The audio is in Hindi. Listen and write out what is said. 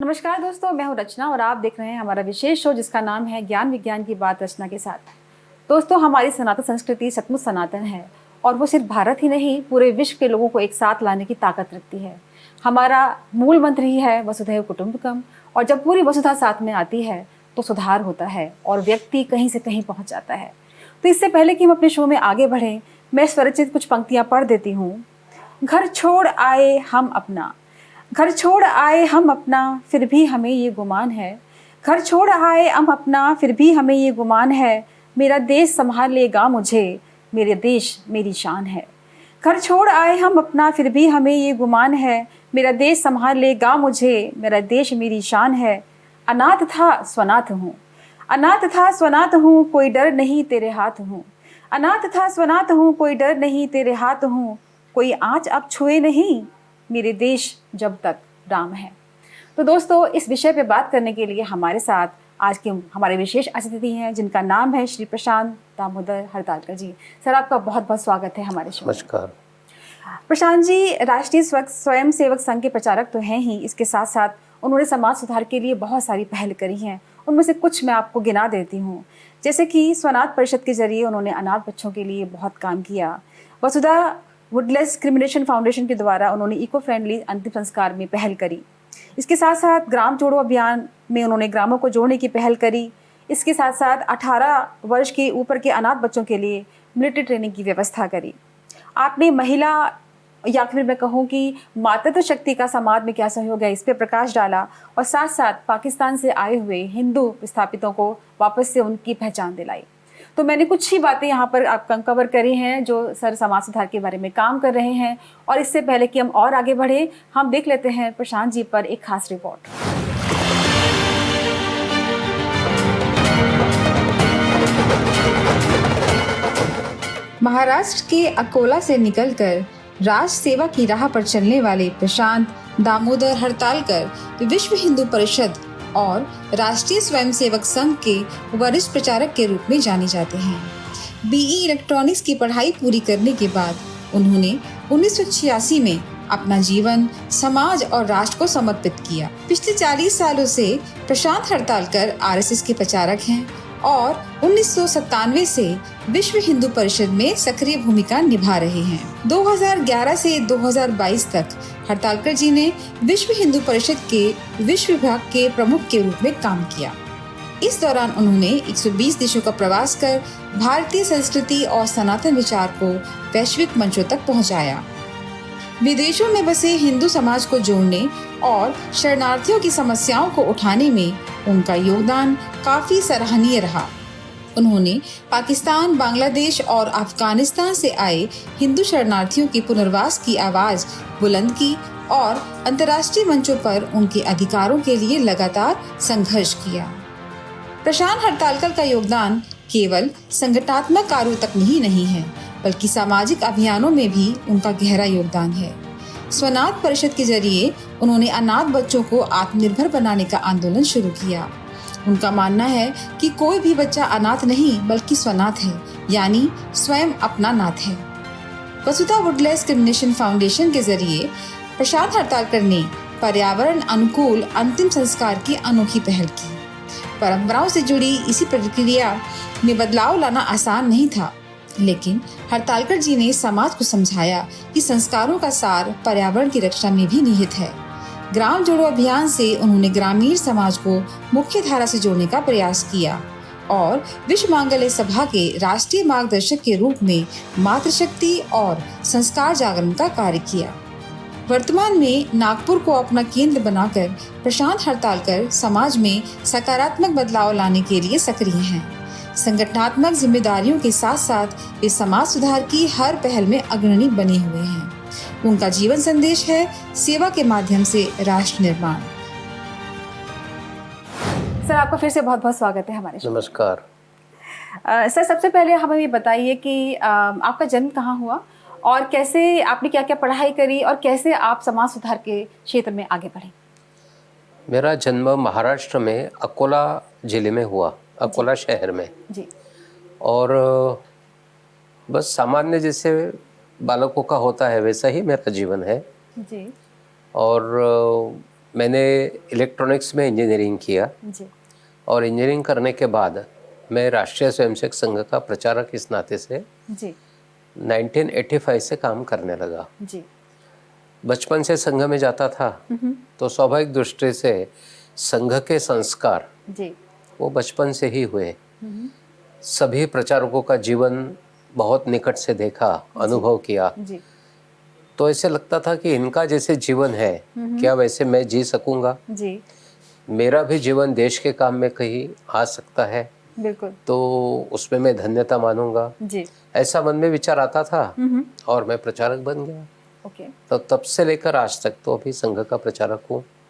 नमस्कार दोस्तों, मैं हूं रचना और आप देख रहे हैं हमारा विशेष शो जिसका नाम है ज्ञान विज्ञान की बात रचना के साथ। दोस्तों, हमारी सनातन संस्कृति सचमुच सनातन है और वो सिर्फ भारत ही नहीं पूरे विश्व के लोगों को एक साथ लाने की ताकत रखती है। हमारा मूल मंत्र ही है वसुधैव कुटुंबकम, और जब पूरी वसुधा साथ में आती है तो सुधार होता है और व्यक्ति कहीं से कहीं पहुँच जाता है। तो इससे पहले कि हम अपने शो में आगे बढ़ें, मैं स्वरचित कुछ पंक्तियाँ पढ़ देती हूँ। घर छोड़ आए हम अपना, घर छोड़ आए हम अपना, फिर भी हमें ये गुमान है। घर छोड़ आए हम अपना, फिर भी हमें ये गुमान है। मेरा देश संभाल लेगा मुझे, मेरे देश मेरी शान है। घर छोड़ आए हम अपना, फिर भी हमें ये गुमान है। मेरा देश संभाल लेगा मुझे, मेरा देश मेरी शान है। अनाथ था स्वनाथ हूँ, अनाथ था स्वनाथ हूँ, कोई डर नहीं तेरे हाथ हूँ। अनाथ था स्वनाथ हूँ, कोई डर नहीं तेरे हाथ हूँ। कोई आँच अब छुए नहीं, मेरे देश जब तक राम है। तो दोस्तों, इस विषय पे बात करने के लिए हमारे साथ आज के हमारे विशेष अतिथि हैं जिनका नाम है श्री प्रशांत दामोदर हरतालकर जी। सर, आपका बहुत बहुत स्वागत है हमारे शो में। नमस्कार। प्रशांत जी राष्ट्रीय स्वयं सेवक संघ के प्रचारक तो हैं ही, इसके साथ साथ उन्होंने समाज सुधार के लिए बहुत सारी पहल करी हैं। उनमें से कुछ मैं आपको गिना देती हूँ। जैसे कि स्वनाथ परिषद के जरिए उन्होंने अनाथ बच्चों के लिए बहुत काम किया। वसुधा वुडलेस क्रिमिनेशन फाउंडेशन के द्वारा उन्होंने इको फ्रेंडली अंतिम संस्कार में पहल करी। इसके साथ साथ ग्राम जोड़ो अभियान में उन्होंने ग्रामों को जोड़ने की पहल करी। इसके साथ साथ 18 वर्ष के ऊपर के अनाथ बच्चों के लिए मिलिट्री ट्रेनिंग की व्यवस्था करी। आपने महिला या फिर मैं कहूँ कि मातृत्व शक्ति का समाज में क्या सहयोग है, इस पर प्रकाश डाला और साथ साथ पाकिस्तान से आए हुए हिंदू विस्थापितों को वापस से उनकी पहचान दिलाई। तो मैंने कुछ ही बातें यहाँ पर आप कवर करी हैं जो सर समाज सुधार के बारे में काम कर रहे हैं। और इससे पहले कि हम और आगे बढ़े, हम देख लेते हैं प्रशांत जी पर एक खास रिपोर्ट। महाराष्ट्र के अकोला से निकलकर राष्ट्र सेवा की राह पर चलने वाले प्रशांत दामोदर हरतालकर विश्व हिंदू परिषद और राष्ट्रीय स्वयंसेवक संघ के वरिष्ठ प्रचारक के रूप में जाने जाते हैं। बीई इलेक्ट्रॉनिक्स की पढ़ाई पूरी करने के बाद उन्होंने 1986 में अपना जीवन समाज और राष्ट्र को समर्पित किया। पिछले 40 सालों से प्रशांत हरतालकर आरएसएस के प्रचारक हैं और 1997 से विश्व हिंदू परिषद में सक्रिय भूमिका निभा रहे हैं। 2011 से 2022 तक हरतालकर जी ने विश्व हिंदू परिषद के विश्व विभाग के प्रमुख के रूप में काम किया। इस दौरान उन्होंने 120 देशों का प्रवास कर भारतीय संस्कृति और सनातन विचार को वैश्विक मंचों तक पहुंचाया। विदेशों में बसे हिंदू समाज को जोड़ने और शरणार्थियों की समस्याओं को उठाने में उनका योगदान काफी सराहनीय रहा। उन्होंने पाकिस्तान, बांग्लादेश और अफगानिस्तान से आए हिंदू शरणार्थियों के पुनर्वास की आवाज बुलंद की और अंतर्राष्ट्रीय मंचों पर उनके अधिकारों के लिए लगातार संघर्ष किया। प्रशांत हरतालकर का योगदान केवल संगठनात्मक कार्यों तक ही नहीं है, बल्कि सामाजिक अभियानों में भी उनका गहरा योगदान है। स्वनाथ परिषद के जरिए उन्होंने अनाथ बच्चों को आत्मनिर्भर बनाने का आंदोलन शुरू किया। उनका मानना है कि कोई भी बच्चा अनाथ नहीं बल्कि स्वनाथ है, यानी स्वयं अपना नाथ है। वसुधा वुडलेस क्रिमिनेशन फाउंडेशन के जरिए प्रशांत हरतालकर ने पर्यावरण अनुकूल अंतिम संस्कार की अनोखी पहल की। परंपराओं से जुड़ी इसी प्रक्रिया में बदलाव लाना आसान नहीं था, लेकिन हरतालकर जी ने समाज को समझाया कि संस्कारों का सार पर्यावरण की रक्षा में भी निहित है। ग्राम जोड़ो अभियान से उन्होंने ग्रामीण समाज को मुख्य धारा से जोड़ने का प्रयास किया और विश्व मांगल्य सभा के राष्ट्रीय मार्गदर्शक के रूप में मातृशक्ति और संस्कार जागरण का कार्य किया। वर्तमान में नागपुर को अपना केंद्र बनाकर प्रशांत हरतालकर समाज में सकारात्मक बदलाव लाने के लिए सक्रिय हैं। संगठनात्मक जिम्मेदारियों के साथ साथ वे समाज सुधार की हर पहल में अग्रणी बने हुए हैं। उनका जीवन संदेश है सेवा के माध्यम से राष्ट्र निर्माण। सर, आपका फिर से बहुत बहुत स्वागत है हमारे शो। नमस्कार। सर, सबसे पहले हमें ये बताइए कि आपका जन्म कहाँ हुआ और कैसे आपने क्या क्या पढ़ाई करी और कैसे आप समाज सुधार के क्षेत्र में आगे बढ़े। मेरा जन्म महाराष्ट्र में अकोला जिले में हुआ, अकोला शहर में जी। और बस सामान्य जैसे बालकों का होता है वैसा ही मेरा जीवन है। जी। और मैंने इलेक्ट्रॉनिक्स में इंजीनियरिंग किया जी और इंजीनियरिंग करने के बाद मैं राष्ट्रीय स्वयंसेवक संघ का प्रचारक इस नाते से जी 1985 से काम करने लगा। जी बचपन से संघ में जाता था तो स्वाभाविक दृष्टि से संघ के संस्कार जी वो बचपन से ही हुए। सभी प्रचारकों का जीवन बहुत निकट से देखा, अनुभव किया, जी तो ऐसे लगता था कि इनका जैसे जीवन है क्या वैसे मैं जी सकूंगा, जी मेरा भी जीवन देश के काम में कहीं आ सकता है बिल्कुल तो उसमें मैं धन्यता मानूंगा। जी ऐसा मन में विचार आता था और मैं प्रचारक बन गया। ओके तो तब से लेकर आज तक तो अभी संघ का प्रचारक हूँ।